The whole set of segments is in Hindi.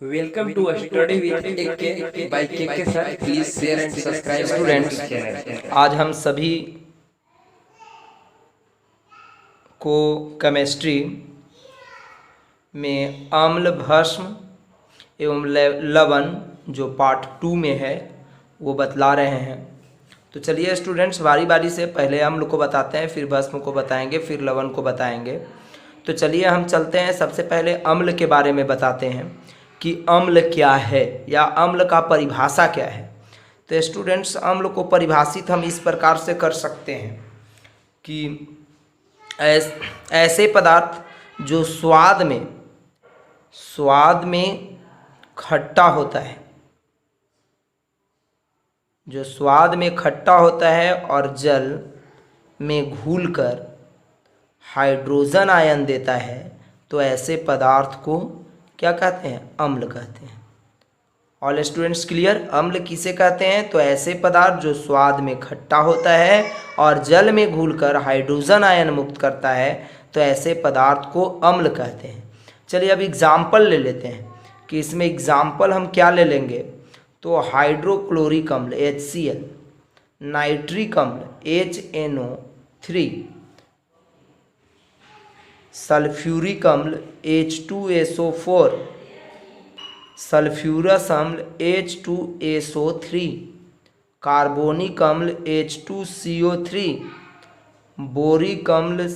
वेलकम टू स्टडी विद के बाय के sir. Please share and subscribe students. आज हम सभी को केमिस्ट्री में अम्ल, भस्म एवं लवण जो पार्ट 2 में है वो बतला रहे हैं। तो चलिए स्टूडेंट्स, बारी बारी से पहले अम्ल को बताते हैं, फिर भस्म को बताएंगे, फिर लवण को बताएंगे। तो चलिए हम चलते हैं, सबसे पहले अम्ल के बारे में बताते हैं कि अम्ल क्या है या अम्ल का परिभाषा क्या है। तो स्टूडेंट्स, अम्ल को परिभाषित हम इस प्रकार से कर सकते हैं कि ऐसे पदार्थ जो स्वाद में खट्टा होता है, जो स्वाद में खट्टा होता है और जल में घुलकर हाइड्रोजन आयन देता है, तो ऐसे पदार्थ को क्या कहते हैं? अम्ल कहते हैं। All students clear? अम्ल किसे कहते हैं? तो ऐसे पदार्थ जो स्वाद में खट्टा होता है और जल में घुलकर हाइड्रोजन आयन मुक्त करता है, तो ऐसे पदार्थ को अम्ल कहते हैं। चलिए अब एग्जाम्पल ले लेते हैं कि इसमें एग्जाम्पल हम क्या ले लेंगे। तो हाइड्रोक्लोरिक अम्ल HCl, नाइट्रिक अम्ल HNO3, सल्फ्यूरिक अम्ल H2SO4, सल्फ्यूरस अम्ल H2SO3, कार्बोनिक अम्ल H2CO3, बोरिक अम्ल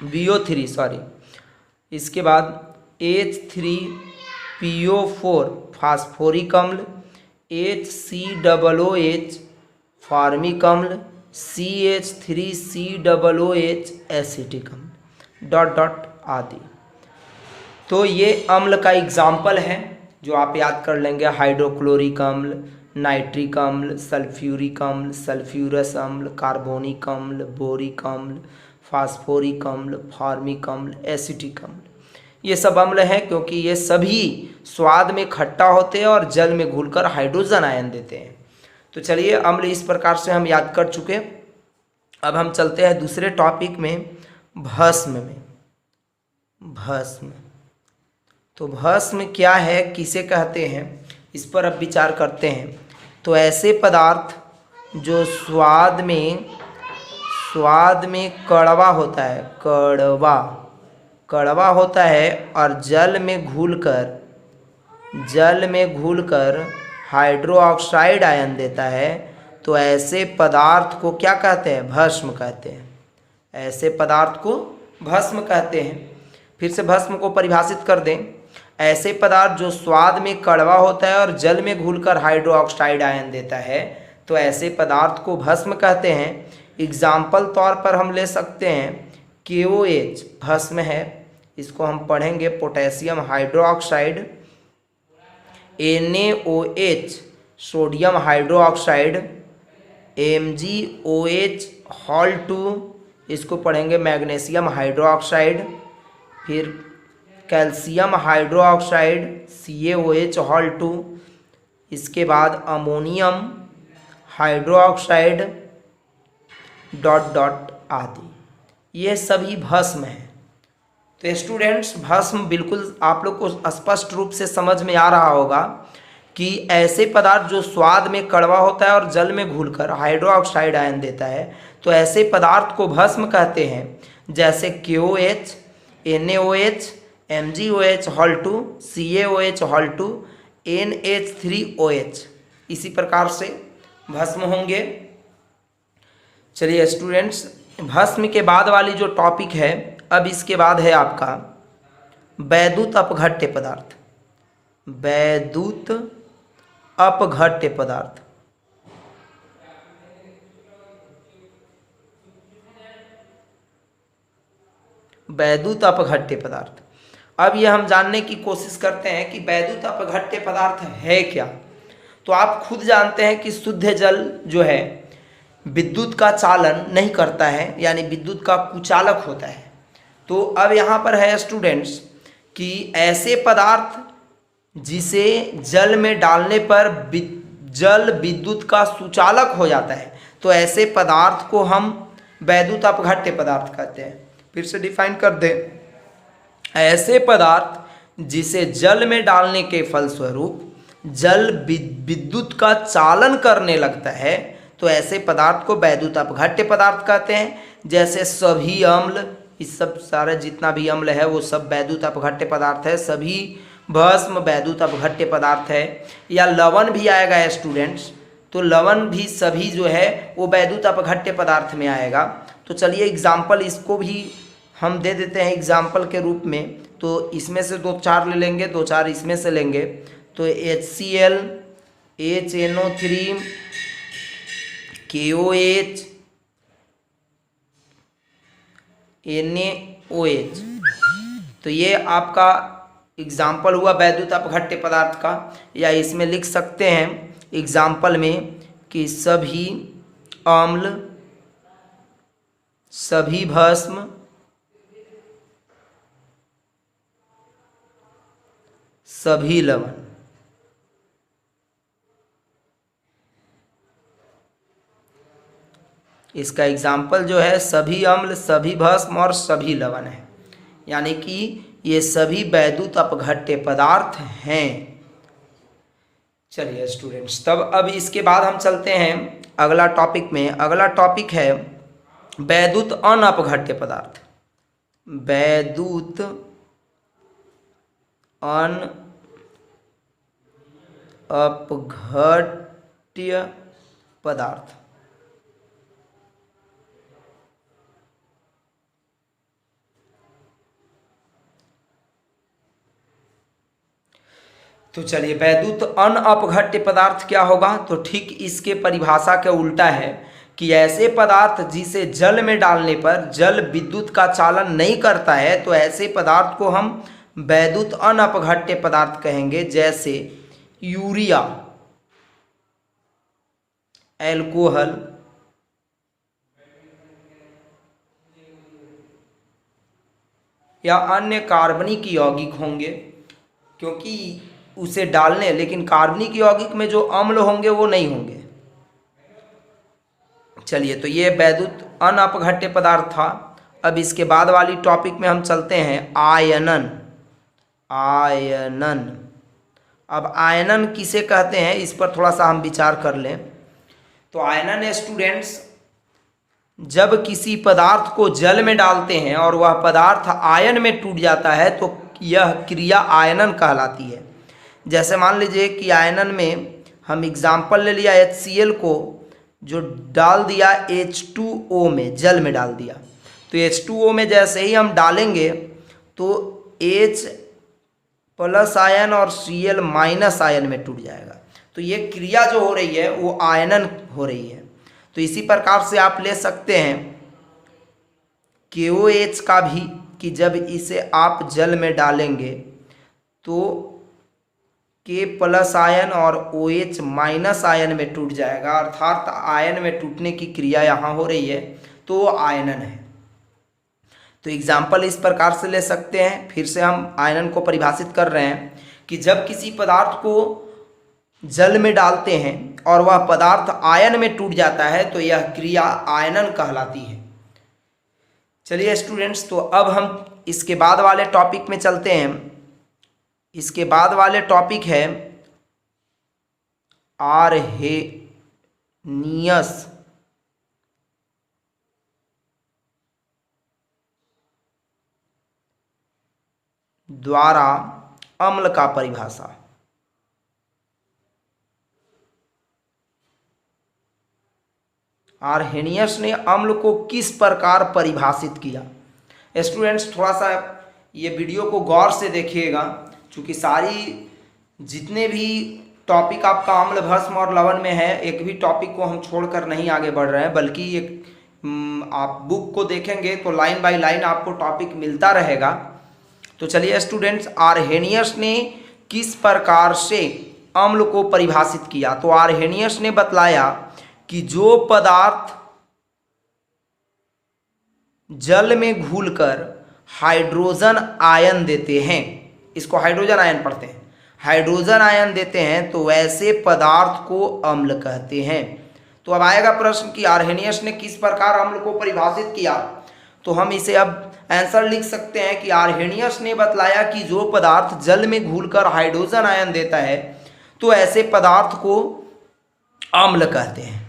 BO3, इसके बाद H3PO4, फास्फोरिक अम्ल HCOOH, फार्मिक अम्ल CH3COOH, एसिटिक अम्ल आदि। तो ये अम्ल का एग्जाम्पल है जो आप याद कर लेंगे। हाइड्रोक्लोरिक अम्ल, नाइट्रिक अम्ल, सल्फ्यूरिक अम्ल, सल्फ्यूरस अम्ल, कार्बोनिक अम्ल, बोरिक अम्ल, फास्फोरिक अम्ल, फार्मिक अम्ल, एसिटिक अम्ल। ये सब अम्ल हैं क्योंकि ये सभी स्वाद में खट्टा होते हैं और जल में घुलकर हाइड्रोजन आयन देते हैं। तो चलिए, अम्ल इस प्रकार से हम याद कर चुके। अब हम चलते हैं दूसरे टॉपिक में, भस्म में। भस्म, तो भस्म क्या है, किसे कहते हैं, इस पर अब विचार करते हैं। तो ऐसे पदार्थ जो स्वाद में कड़वा होता है, कड़वा होता है और जल में घुलकर हाइड्रो ऑक्साइड आयन देता है, तो ऐसे पदार्थ को क्या कहते हैं? भस्म कहते हैं। ऐसे पदार्थ को भस्म कहते हैं। फिर से भस्म को परिभाषित कर दें। ऐसे पदार्थ जो स्वाद में कड़वा होता है और जल में घुलकर हाइड्रो ऑक्साइड आयन देता है, तो ऐसे पदार्थ को भस्म कहते हैं। एग्जाम्पल तौर पर हम ले सकते हैं KOH भस्म है, इसको हम पढ़ेंगे potassium hydroxide, NaOH sodium hydroxide, MgOH Hal2, इसको पढ़ेंगे मैग्नीशियम हाइड्रोक्साइड। फिर कैल्शियम हाइड्रोक्साइड CaOH Hal2, इसके बाद अमोनियम हाइड्रोक्साइड ... आदि। ये सभी भस्म हैं। तो स्टूडेंट्स, भस्म बिल्कुल आप लोग को स्पष्ट रूप से समझ में आ रहा होगा कि ऐसे पदार्थ जो स्वाद में कड़वा होता है और जल में घुलकर हाइड्रो ऑक्साइड आयन देता है, तो ऐसे पदार्थ को भस्म कहते हैं। जैसे KOH, NaOH, MgOH Hal2, CaOH Hal2, NH3OH, इसी प्रकार से भस्म होंगे। चलिए स्टूडेंट्स, भस्म के बाद वाली जो टॉपिक है, अब इसके बाद है आपका वैद्युत अपघट्य पदार्थ। वैद्युत अपघट्य पदार्थ, वैद्युत अपघट्य पदार्थ। अब ये हम जानने की कोशिश करते हैं कि वैद्युत अपघट्य पदार्थ है क्या। तो आप खुद जानते हैं कि शुद्ध जल जो है विद्युत का चालन नहीं करता है, यानी विद्युत का कुचालक होता है। तो अब यहाँ पर है स्टूडेंट्स कि ऐसे पदार्थ जिसे जल में डालने पर जल विद्युत का सुचालक हो जाता है, तो ऐसे पदार्थ को हम वैद्युत अपघट्य पदार्थ कहते हैं। फिर से डिफाइन कर दें ऐसे पदार्थ जिसे जल में डालने के फलस्वरूप जल विद्युत का चालन करने लगता है, तो ऐसे पदार्थ को वैद्युत अपघट्य पदार्थ कहते हैं। जैसे सभी अम्ल, इस सब सारे जितना भी अम्ल है वो सब वैद्युत अपघट्य पदार्थ है। सभी भस्म वैद्युत अपघट्य पदार्थ है। या लवण भी आएगा स्टूडेंट्स, तो लवण भी सभी जो है वो वैद्युत अपघट्य पदार्थ में आएगा। तो चलिए एग्जाम्पल इसको भी हम दे देते हैं एग्जाम्पल के रूप में। तो इसमें से 2-4 ले लेंगे, 2-4 इसमें से लेंगे। तो HCl, HNO3, KOH, NaOH, तो ये आपका एग्जाम्पल हुआ वैद्युत अपघट्य पदार्थ का। या इसमें लिख सकते हैं एग्जाम्पल में कि सभी अम्ल, सभी भस्म, सभी लवण। इसका एग्जाम्पल जो है सभी अम्ल, सभी भस्म और सभी लवण है, यानी कि ये सभी वैद्युत अपघट्य पदार्थ हैं। चलिए स्टूडेंट्स, तब अब इसके बाद हम चलते हैं अगला टॉपिक में। अगला टॉपिक है वैद्युत अनअपघट्य पदार्थ। वैद्युत अनअपघट्य पदार्थ। तो चलिए वैद्युत अनअपघट्य पदार्थ क्या होगा, तो ठीक इसके परिभाषा के उल्टा है कि ऐसे पदार्थ जिसे जल में डालने पर जल विद्युत का चालन नहीं करता है, तो ऐसे पदार्थ को हम वैद्युत अनअपघट्य पदार्थ कहेंगे। जैसे यूरिया, एल्कोहल, या अन्य कार्बनिक यौगिक होंगे, क्योंकि उसे डालने, लेकिन कार्बनिक यौगिक में जो अम्ल होंगे वो नहीं होंगे। चलिए, तो ये वैद्युत अनअपघट्य पदार्थ था। अब इसके बाद वाली टॉपिक में हम चलते हैं आयनन। आयनन, अब आयनन किसे कहते हैं इस पर थोड़ा सा हम विचार कर लें। तो आयनन स्टूडेंट्स, जब किसी पदार्थ को जल में डालते हैं और वह पदार्थ आयन में टूट जाता है तो यह क्रिया आयनन कहलाती है। जैसे मान लीजिए कि आयनन में हम एग्जाम्पल ले लिया HCl को, जो डाल दिया H2O में, जल में डाल दिया। तो H2O में जैसे ही हम डालेंगे तो H प्लस आयन और Cl माइनस आयन में टूट जाएगा। तो ये क्रिया जो हो रही है वो आयनन हो रही है। तो इसी प्रकार से आप ले सकते हैं KOH का भी, कि जब इसे आप जल में डालेंगे तो K प्लस आयन और OH माइनस आयन में टूट जाएगा, अर्थात आयन में टूटने की क्रिया यहाँ हो रही है, तो वो आयनन है। तो एग्जाम्पल इस प्रकार से ले सकते हैं। फिर से हम आयनन को परिभाषित कर रहे हैं कि जब किसी पदार्थ को जल में डालते हैं और वह पदार्थ आयन में टूट जाता है तो यह क्रिया आयनन कहलाती है। चलिए स्टूडेंट्स, तो अब हम इसके बाद वाले टॉपिक में चलते हैं। इसके बाद वाले टॉपिक है आर्हेनियस द्वारा अम्ल का परिभाषा। आर्हेनियस ने अम्ल को किस प्रकार परिभाषित किया। स्टूडेंट्स, थोड़ा सा ये वीडियो को गौर से देखिएगा, क्योंकि सारी जितने भी टॉपिक आपका अम्ल, भस्म और लवण में है, एक भी टॉपिक को हम छोड़कर नहीं आगे बढ़ रहे हैं, बल्कि एक आप बुक को देखेंगे तो लाइन बाय लाइन आपको टॉपिक मिलता रहेगा। तो चलिए स्टूडेंट्स, आर्हेनियस ने किस प्रकार से अम्ल को परिभाषित किया। तो आर्हेनियस ने बतलाया कि जो पदार्थ जल में घुलकर हाइड्रोजन आयन देते हैं, इसको हाइड्रोजन आयन पढ़ते हैं, हाइड्रोजन आयन देते हैं, तो वैसे पदार्थ को अम्ल कहते हैं। तो अब आएगा प्रश्न कि आर्हेनियस ने किस प्रकार अम्ल को परिभाषित किया। तो हम इसे अब आंसर लिख सकते हैं कि आर्हेनियस ने बतलाया कि जो पदार्थ जल में घुलकर हाइड्रोजन आयन देता है तो ऐसे पदार्थ को अम्ल कहते हैं।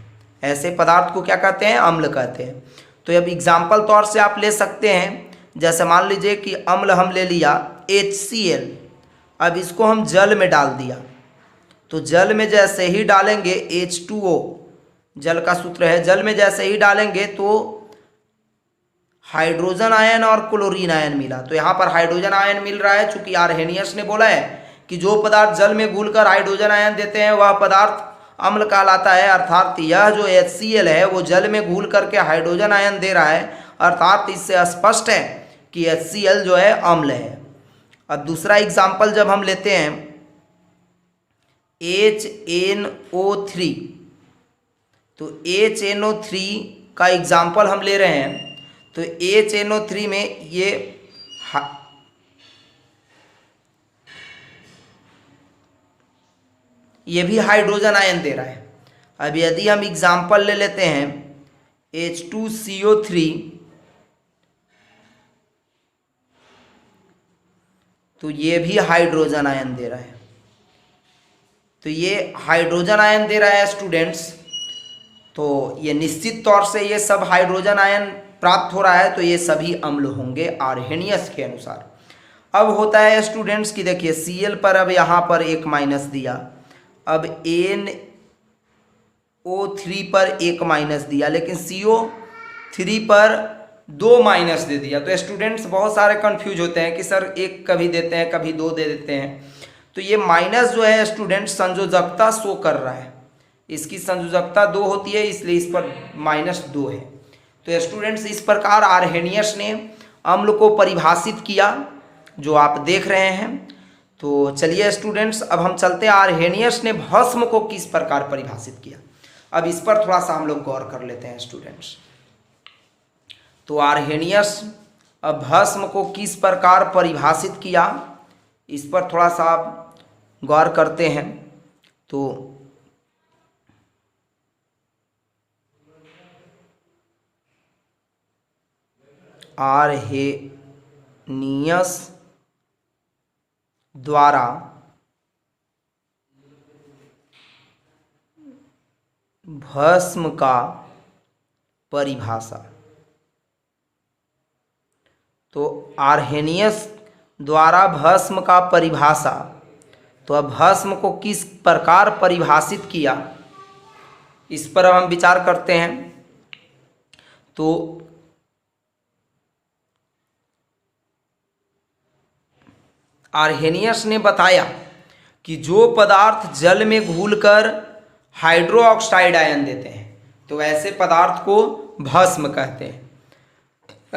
ऐसे पदार्थ को क्या कहते हैं? अम्ल कहते हैं। तो अब एग्जाम्पल तौर से आप ले सकते हैं, जैसे मान लीजिए कि अम्ल हम ले लिया HCl, अब इसको हम जल में डाल दिया, तो जल में जैसे ही डालेंगे H2O, जल का सूत्र है, जल में जैसे ही डालेंगे तो हाइड्रोजन आयन और क्लोरीन आयन मिला। तो यहाँ पर हाइड्रोजन आयन मिल रहा है, चूंकि आर्हेनियस ने बोला है कि जो पदार्थ जल में घुलकर हाइड्रोजन आयन देते हैं वह पदार्थ अम्ल कहलाता है, अर्थात यह जो HCl है वो जल में घुल करके हाइड्रोजन आयन दे रहा है, अर्थात इससे स्पष्ट है कि HCl जो है अम्ल है। अब दूसरा एग्जाम्पल जब हम लेते हैं HNO3, तो HNO3 का एग्जाम्पल हम ले रहे हैं, तो HNO3 में ये भी हाइड्रोजन आयन दे रहा है। अब यदि हम एग्जाम्पल ले लेते हैं H2CO3, तो ये भी हाइड्रोजन आयन दे रहा है। तो ये हाइड्रोजन आयन दे रहा है स्टूडेंट्स, तो ये निश्चित तौर से ये सब हाइड्रोजन आयन प्राप्त हो रहा है, तो ये सभी अम्ल होंगे आर्हेनियस के अनुसार। अब होता है स्टूडेंट्स कि देखिए Cl पर अब यहाँ पर एक माइनस दिया, अब NO3 पर एक माइनस दिया, लेकिन CO3 पर 2 माइनस दे दिया। तो स्टूडेंट्स बहुत सारे कंफ्यूज होते हैं कि सर एक कभी देते हैं कभी 2 दे देते हैं। तो ये माइनस जो है स्टूडेंट्स संयोजकता शो कर रहा है, इसकी संयोजकता 2 होती है, इसलिए इस पर -2 है। तो स्टूडेंट्स इस प्रकार आर्हेनियस ने अम्ल को परिभाषित किया जो आप देख रहे हैं। तो चलिए स्टूडेंट्स अब हम चलते हैं आर्हेनियस ने भस्म को किस प्रकार परिभाषित किया। अब इस पर थोड़ा सा हम लोग गौर कर लेते हैं स्टूडेंट्स। तो आर्हेनियस अब भस्म को किस प्रकार परिभाषित किया, इस पर थोड़ा सा आप गौर करते हैं। तो आर्हेनियस द्वारा भस्म का परिभाषा, तो आर्हेनियस द्वारा भस्म का परिभाषा, तो अब भस्म को किस प्रकार परिभाषित किया इस पर हम विचार करते हैं। तो आर्हेनियस ने बताया कि जो पदार्थ जल में घुलकर हाइड्रोक्साइड आयन देते हैं तो ऐसे पदार्थ को भस्म कहते हैं।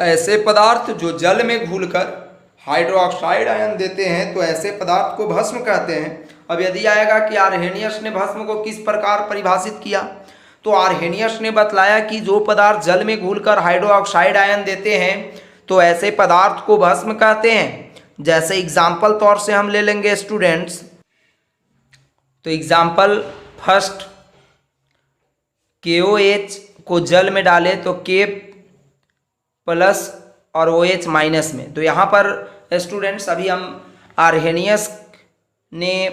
ऐसे पदार्थ जो जल में घुलकर हाइड्रोक्साइड आयन देते हैं तो ऐसे पदार्थ को भस्म कहते हैं। अब यदि आएगा कि आर्हेनियस ने भस्म को किस प्रकार परिभाषित किया, तो आर्हेनियस ने बतलाया कि जो पदार्थ जल में घुलकर हाइड्रोक्साइड आयन देते हैं तो ऐसे पदार्थ को भस्म कहते हैं। जैसे एग्जाम्पल तौर से हम ले लेंगे स्टूडेंट्स, तो एग्जाम्पल फर्स्ट, KOH को जल में डाले तो K प्लस और OH माइनस में। तो यहाँ पर स्टूडेंट्स अभी हम आर्हेनियस ने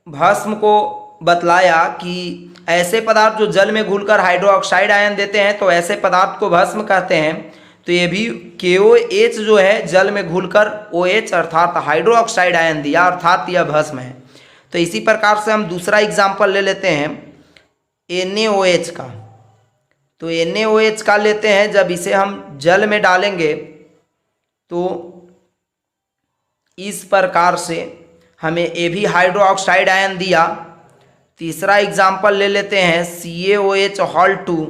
भस्म को बतलाया कि ऐसे पदार्थ जो जल में घुलकर हाइड्रोक्साइड आयन देते हैं तो ऐसे पदार्थ को भस्म कहते हैं। तो ये भी KOH जो है जल में घुलकर OH अर्थात हाइड्रोक्साइड आयन दिया, अर्थात यह भस्म है। तो इसी प्रकार से हम दूसरा एग्जाम्पल ले लेते हैं NaOH का। तो NaOH का लेते हैं, जब इसे हम जल में डालेंगे तो इस प्रकार से हमें ये भी हाइड्रोक्साइड आयन दिया। तीसरा एग्जाम्पल ले लेते हैं CaOH2,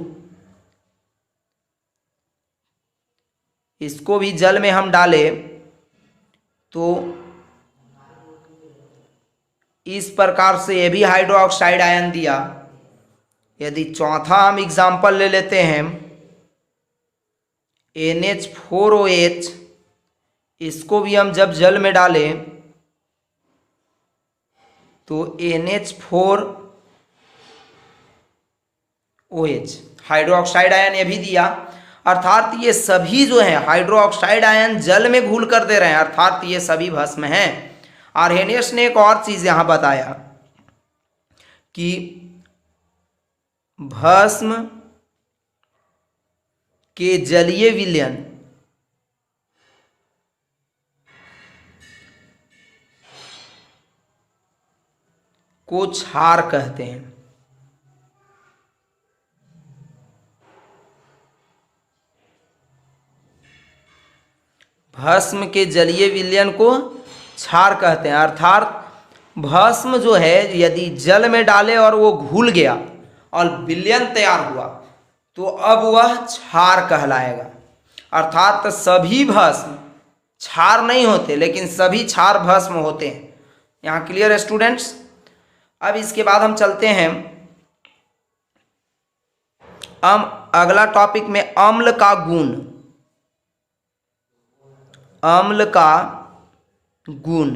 इसको भी जल में हम डाले तो इस प्रकार से ये भी हाइड्रोक्साइड आयन दिया। यदि चौथा हम एग्जाम्पल ले लेते हैं NH4OH, इसको भी हम जब जल में डालें तो NH4OH हाइड्रोक्साइड आयन ये भी दिया। अर्थात ये सभी जो है हाइड्रो ऑक्साइड आयन जल में घुल कर दे रहे हैं, अर्थात ये सभी भस्म हैं। आर्हेनियस ने एक और चीज यहां बताया कि भस्म के जलीय विलयन को क्षार कहते हैं। भस्म के जलीय विलयन को क्षार कहते हैं, अर्थात भस्म जो है यदि जल में डाले और वो घुल गया और विलयन तैयार हुआ तो अब वह क्षार कहलाएगा। अर्थात सभी भस्म क्षार नहीं होते, लेकिन सभी क्षार भस्म होते हैं। यहाँ क्लियर है स्टूडेंट्स? अब इसके बाद हम चलते हैं अगला टॉपिक में अम्ल का गुण। अम्ल का गुण,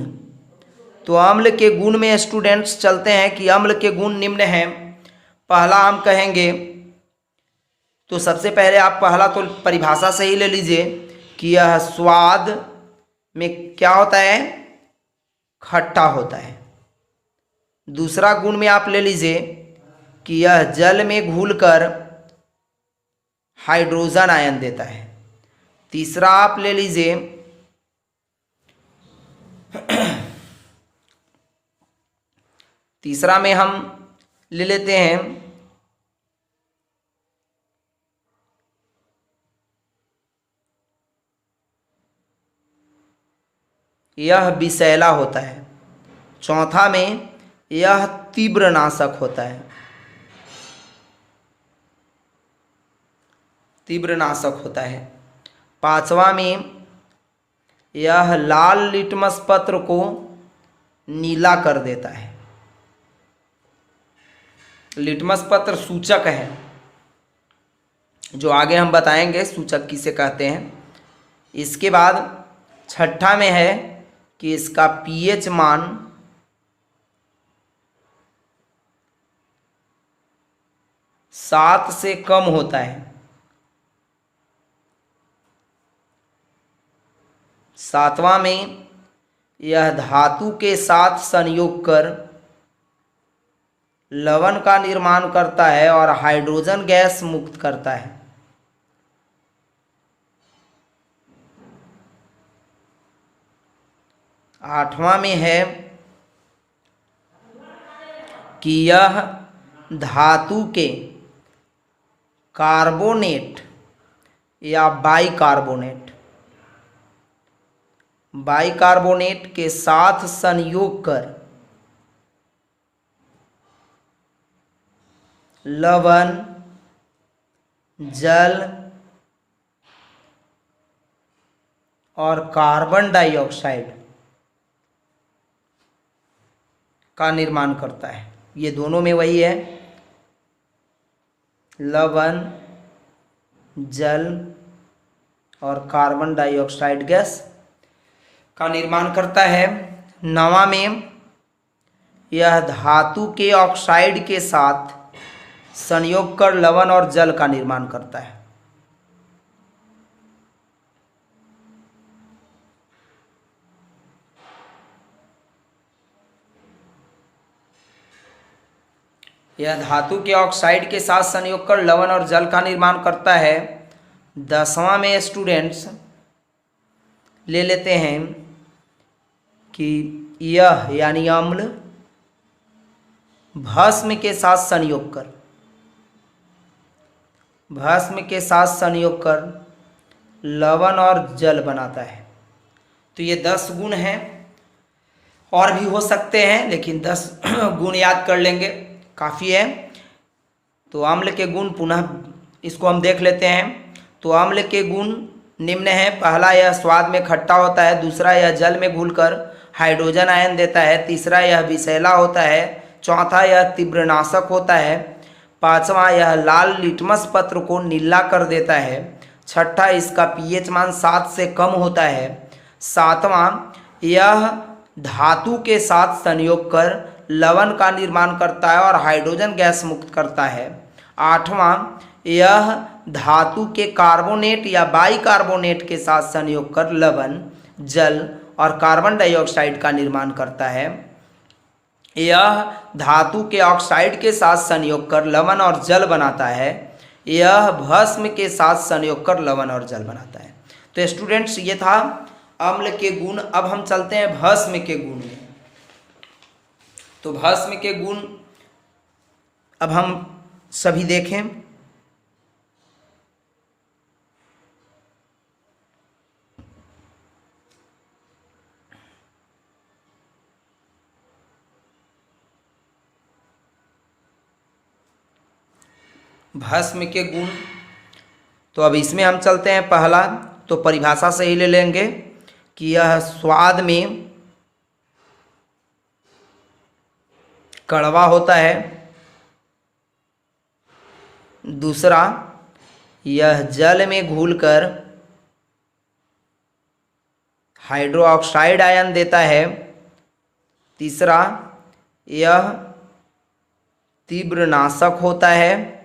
तो अम्ल के गुण में स्टूडेंट्स चलते हैं कि अम्ल के गुण निम्न हैं। पहला हम कहेंगे, तो सबसे पहले आप पहला तो परिभाषा से ही ले लीजिए कि यह स्वाद में क्या होता है, खट्टा होता है। दूसरा गुण में आप ले लीजिए कि यह जल में घुलकर हाइड्रोजन आयन देता है। तीसरा आप ले लीजिए तीसरा में हम ले लेते हैं यह विषैला होता है। चौथा में यह तीव्र नाशक होता है, तीव्र नाशक होता है। पांचवा में यह लाल लिटमस पत्र को नीला कर देता है। लिटमस पत्र सूचक है, जो आगे हम बताएंगे सूचक किसे कहते हैं। इसके बाद छठा में है कि इसका पीएच मान 7 से कम होता है। सातवां में यह धातु के साथ संयोग कर लवण का निर्माण करता है और हाइड्रोजन गैस मुक्त करता है। आठवां में है कि यह धातु के कार्बोनेट या बाइकार्बोनेट के साथ संयोग कर लवण, जल और कार्बन डाइऑक्साइड का निर्माण करता है। ये दोनों में वही है, लवण, जल और कार्बन डाइऑक्साइड गैस का निर्माण करता है। नवा में यह धातु के ऑक्साइड के साथ संयोग कर लवण और जल का निर्माण करता है। यह धातु के ऑक्साइड के साथ संयोग कर लवण और जल का निर्माण करता है। 10वां में स्टूडेंट्स ले लेते हैं कि यह यानी अम्ल भस्म के साथ संयोग कर लवण और जल बनाता है। तो ये 10 गुण हैं, और भी हो सकते हैं, लेकिन 10 गुण याद कर लेंगे काफ़ी है। तो अम्ल के गुण पुनः इसको हम देख लेते हैं। तो अम्ल के गुण निम्न हैं। पहला, यह स्वाद में खट्टा होता है। दूसरा, यह जल में घुलकर हाइड्रोजन आयन देता है। तीसरा, यह विषैला होता है। चौथा, यह तीव्रनाशक होता है। पांचवा, यह लाल लिटमस पत्र को नीला कर देता है। छठा, इसका पीएच मान 7 से कम होता है। सातवां, यह धातु के साथ संयोग कर लवण का निर्माण करता है और हाइड्रोजन गैस मुक्त करता है। आठवां, यह धातु के कार्बोनेट या बाइकार्बोनेट के साथ संयोग कर लवण, जल और कार्बन डाइऑक्साइड का निर्माण करता है। यह धातु के ऑक्साइड के साथ संयोग कर लवण और जल बनाता है। यह भस्म के साथ संयोग कर लवण और जल बनाता है। तो स्टूडेंट्स, ये था अम्ल के गुण। अब हम चलते हैं भस्म के गुण में। तो भस्म के गुण अब हम सभी देखें। भस्म के गुण, तो अब इसमें हम चलते हैं। पहला तो परिभाषा से ही ले लेंगे कि यह स्वाद में कड़वा होता है। दूसरा, यह जल में घुलकर हाइड्रो ऑक्साइड आयन देता है। तीसरा, यह तीव्र नाशक होता है।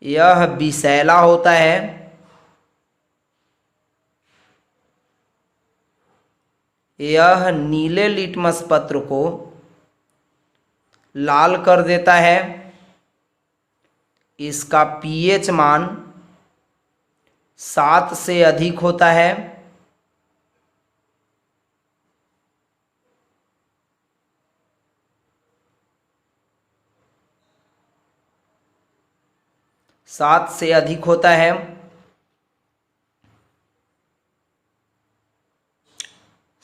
यह विषैला होता है। यह नीले लिटमस पत्र को लाल कर देता है। इसका पीएच मान 7 से अधिक होता है। सात से अधिक होता है।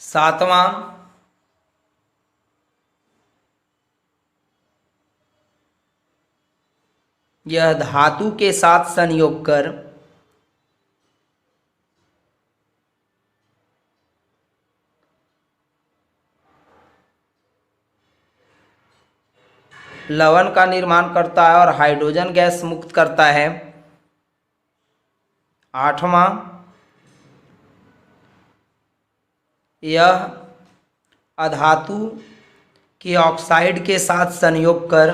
सातवां, यह धातु के साथ संयोग कर लवण का निर्माण करता है और हाइड्रोजन गैस मुक्त करता है। आठवां, यह अधातु के ऑक्साइड के साथ संयोग कर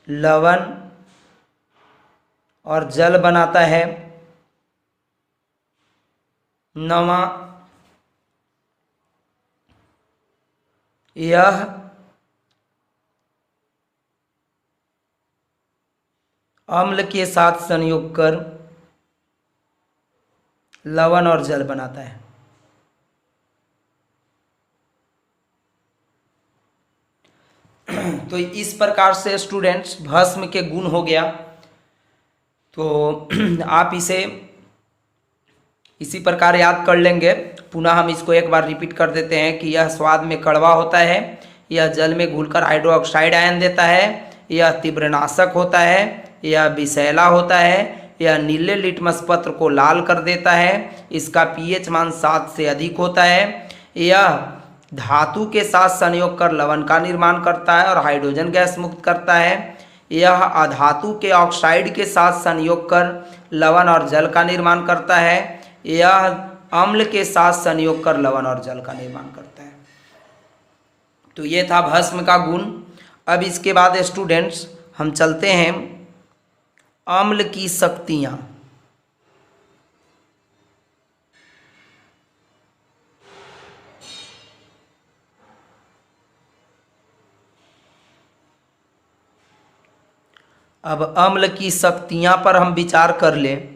लवण और जल बनाता है। नौवां, यह अम्ल के साथ संयोग कर लवण और जल बनाता है। तो इस प्रकार से स्टूडेंट्स भस्म के गुण हो गया। तो आप इसे इसी प्रकार याद कर लेंगे। पुनः हम इसको एक बार रिपीट कर देते हैं कि यह स्वाद में कड़वा होता है, यह जल में घुलकर हाइड्रो ऑक्साइड आयन देता है, यह तीव्रनाशक होता है, यह विषैला होता है, यह नीले लिटमस पत्र को लाल कर देता है, इसका पीएच मान 7 से अधिक होता है, यह धातु के साथ संयोग कर लवण का निर्माण करता है और हाइड्रोजन गैस मुक्त करता है, यह अधातु के ऑक्साइड के साथ संयोग कर लवण और जल का निर्माण करता है, यह अम्ल के साथ संयोग कर लवण और जल का निर्माण करता है। तो ये था भस्म का गुण। अब इसके बाद स्टूडेंट्स हम चलते हैं अम्ल की शक्तियाँ। अब अम्ल की शक्तियाँ पर हम विचार कर लें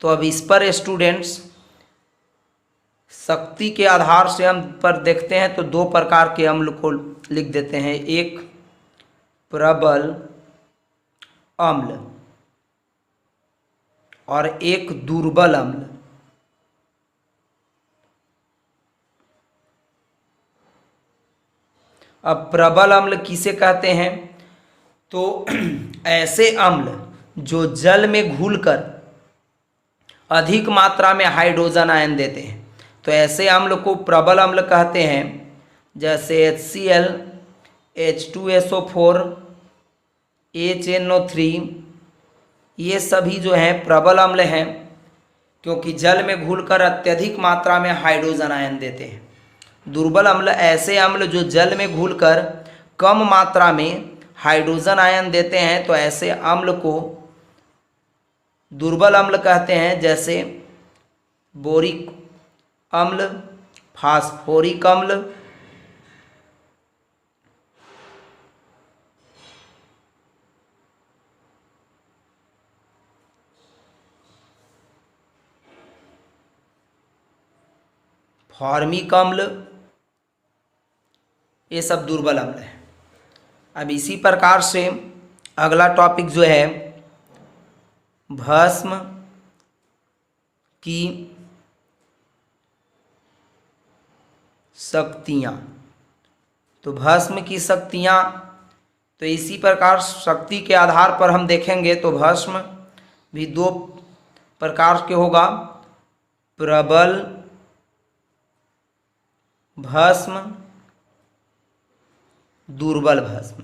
तो अब इस पर स्टूडेंट्स शक्ति के आधार से हम पर देखते हैं तो 2 प्रकार के अम्ल को लिख देते हैं। एक प्रबल अम्ल और एक दुर्बल अम्ल। अब प्रबल अम्ल किसे कहते हैं? तो ऐसे अम्ल जो जल में घुलकर अधिक मात्रा में हाइड्रोजन आयन देते हैं, तो ऐसे अम्ल को प्रबल अम्ल कहते हैं। जैसे HCl, H2SO4, HNO3, ये सभी जो हैं प्रबल अम्ल हैं, क्योंकि जल में घुलकर अत्यधिक मात्रा में हाइड्रोजन आयन देते हैं। दुर्बल अम्ल ऐसे अम्ल जो जल में घुलकर कम मात्रा में हाइड्रोजन आयन देते हैं, तो ऐसे अम्ल को दुर्बल अम्ल कहते हैं। जैसे बोरिक अम्ल, फास्फोरिक अम्ल, फॉर्मिक अम्ल, ये सब दुर्बल अम्ल है। अब इसी प्रकार से अगला टॉपिक जो है भस्म की शक्तियाँ। तो भस्म की शक्तियाँ, तो इसी प्रकार शक्ति के आधार पर हम देखेंगे तो भस्म भी दो प्रकार के होगा, प्रबल भस्म, दुर्बल भस्म।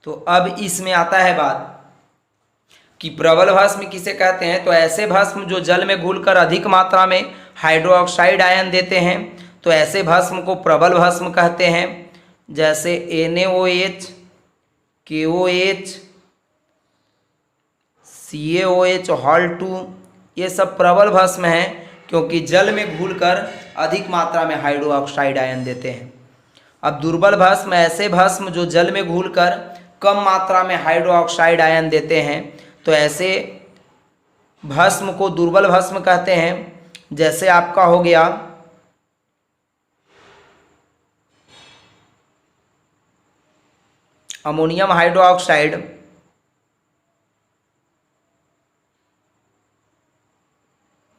तो अब इसमें आता है बात कि प्रबल भस्म किसे कहते हैं। तो ऐसे भस्म जो जल में घुलकर अधिक मात्रा में हाइड्रोक्साइड आयन देते हैं, तो ऐसे भस्म को प्रबल भस्म कहते हैं। जैसे NaOH, KOH, CaOH, Hal2, ये सब प्रबल भस्म हैं क्योंकि जल में घुलकर अधिक मात्रा में हाइड्रोक्साइड आयन देते हैं। अब दुर्बल भस्म ऐसे भस्म जो जल में घुलकर कम मात्रा में हाइड्रोक्साइड आयन देते हैं, तो ऐसे भस्म को दुर्बल भस्म कहते हैं। जैसे आपका हो गया अमोनियम हाइड्रोक्साइड,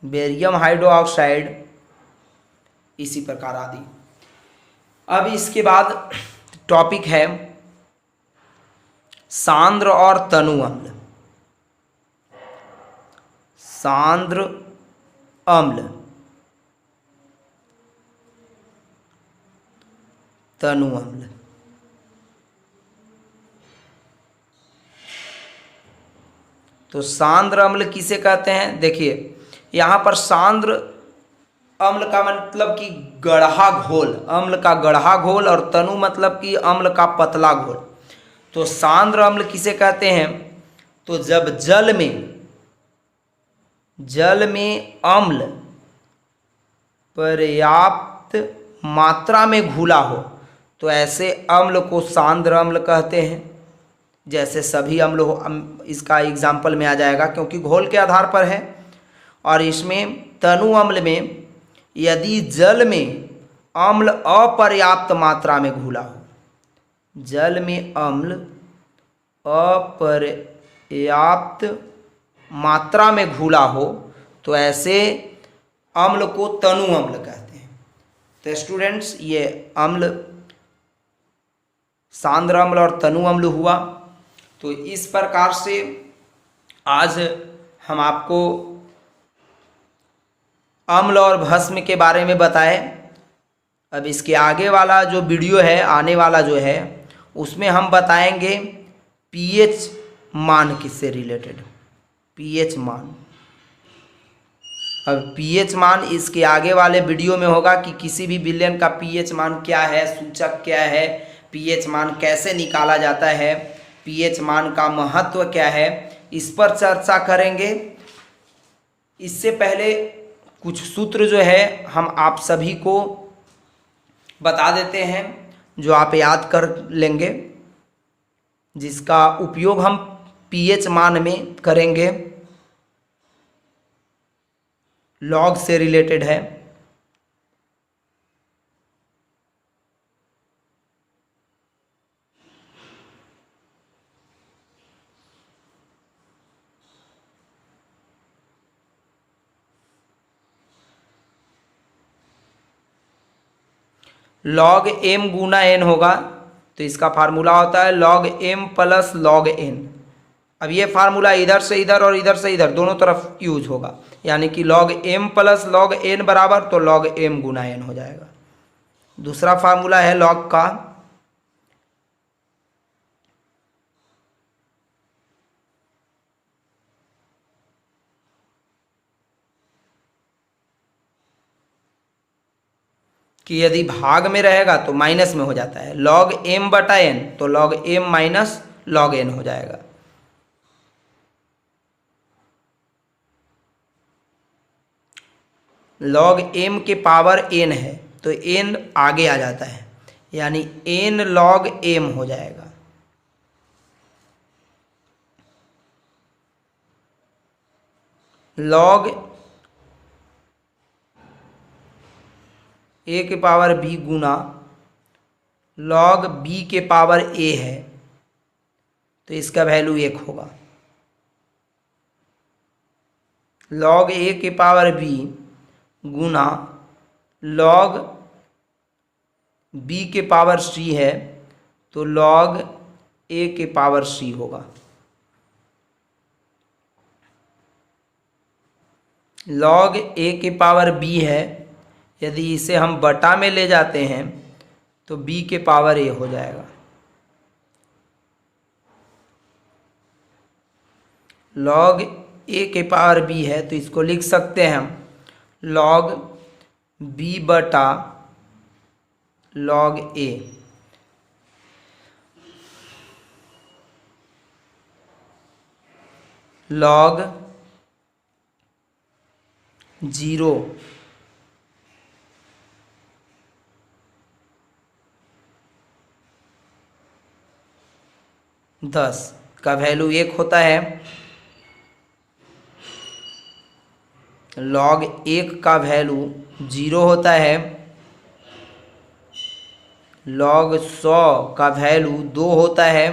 बेरियम हाइड्रोक्साइड, इसी प्रकार आदि। अब इसके बाद टॉपिक है सांद्र और तनु अम्ल। सांद्र अम्ल, तनु अम्ल। तो सांद्र अम्ल किसे कहते हैं? देखिए यहाँ पर सांद्र अम्ल का मतलब कि गढ़ा घोल, अम्ल का गढ़ा घोल, और तनु मतलब कि अम्ल का पतला घोल। तो सांद्र अम्ल किसे कहते हैं? तो जब जल में अम्ल पर्याप्त मात्रा में घुला हो, तो ऐसे अम्ल को सांद्र अम्ल कहते हैं। जैसे सभी अम्ल हो, इसका एग्जाम्पल में आ जाएगा क्योंकि घोल के आधार पर है। और इसमें तनु अम्ल में यदि जल में अम्ल अपर्याप्त मात्रा में घुला हो, जल में अम्ल अपर्याप्त मात्रा में घुला हो, तो ऐसे अम्ल को तनु अम्ल कहते हैं। तो स्टूडेंट्स, ये अम्ल सांद्र अम्ल और तनु अम्ल हुआ। तो इस प्रकार से आज हम आपको अम्ल और भस्म के बारे में बताए। अब इसके आगे वाला जो वीडियो है, आने वाला जो है, उसमें हम बताएंगे पीएच मान किससे रिलेटेड, पीएच मान। अब पीएच मान इसके आगे वाले वीडियो में होगा कि किसी भी विलयन का पीएच मान क्या है, सूचक क्या है, पीएच मान कैसे निकाला जाता है, पीएच मान का महत्व क्या है, इस पर चर्चा करेंगे। इससे पहले कुछ सूत्र जो है हम आप सभी को बता देते हैं, जो आप याद कर लेंगे, जिसका उपयोग हम पीएच मान में करेंगे। लॉग से रिलेटेड है। log m गुना n होगा, तो इसका फार्मूला होता है log m plus log n। अब ये फार्मूला इधर से इधर और इधर से इधर दोनों तरफ यूज होगा, यानी कि log m plus log n बराबर, तो log m गुना n हो जाएगा। दूसरा फार्मूला है log का कि यदि भाग में रहेगा तो माइनस में हो जाता है, log m बटा n तो log m minus log n हो जाएगा। log m के पावर n है तो n आगे आ जाता है, यानी n log m हो जाएगा। log a के पावर b गुना log b के पावर a है तो इसका वैल्यू 1 होगा। log a के पावर b गुना log b के पावर c है तो log a के पावर c होगा। log a के पावर b है, यदि इसे हम बटा में ले जाते हैं तो b के पावर a हो जाएगा। log a के पावर b है तो इसको लिख सकते हैं हम log b बटा log a। log 0 10 का वैल्यू 1 होता है। log 1 का वैल्यू 0 होता है। log 100 का वैल्यू 2 होता है।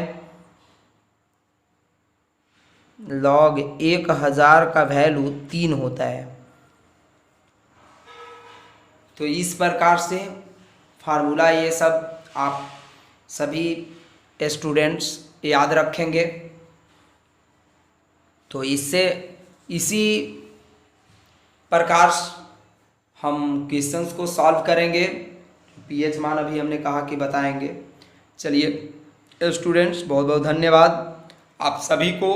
log 1000 का वैल्यू 3 होता है। तो इस प्रकार से फार्मूला ये सब आप सभी स्टूडेंट्स याद रखेंगे। तो इससे इसी प्रकार हम क्वेश्चंस को सॉल्व करेंगे। पीएच मान अभी हमने कहा कि बताएंगे। चलिए स्टूडेंट्स, बहुत बहुत धन्यवाद आप सभी को।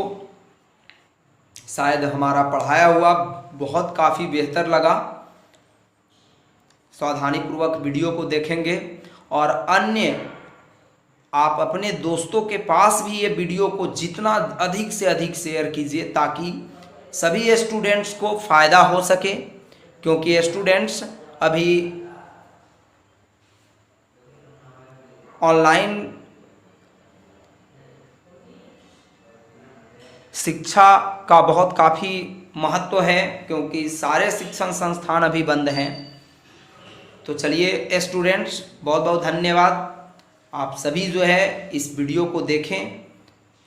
शायद हमारा पढ़ाया हुआ बहुत काफ़ी बेहतर लगा। सावधानीपूर्वक वीडियो को देखेंगे और अन्य आप अपने दोस्तों के पास भी ये वीडियो को जितना अधिक से अधिक शेयर कीजिए ताकि सभी स्टूडेंट्स को फ़ायदा हो सके, क्योंकि स्टूडेंट्स अभी ऑनलाइन शिक्षा का बहुत काफ़ी महत्व है, क्योंकि सारे शिक्षण संस्थान अभी बंद हैं। तो चलिए स्टूडेंट्स, बहुत बहुत धन्यवाद। आप सभी जो है इस वीडियो को देखें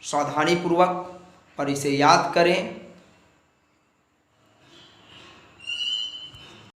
सावधानीपूर्वक और इसे याद करें।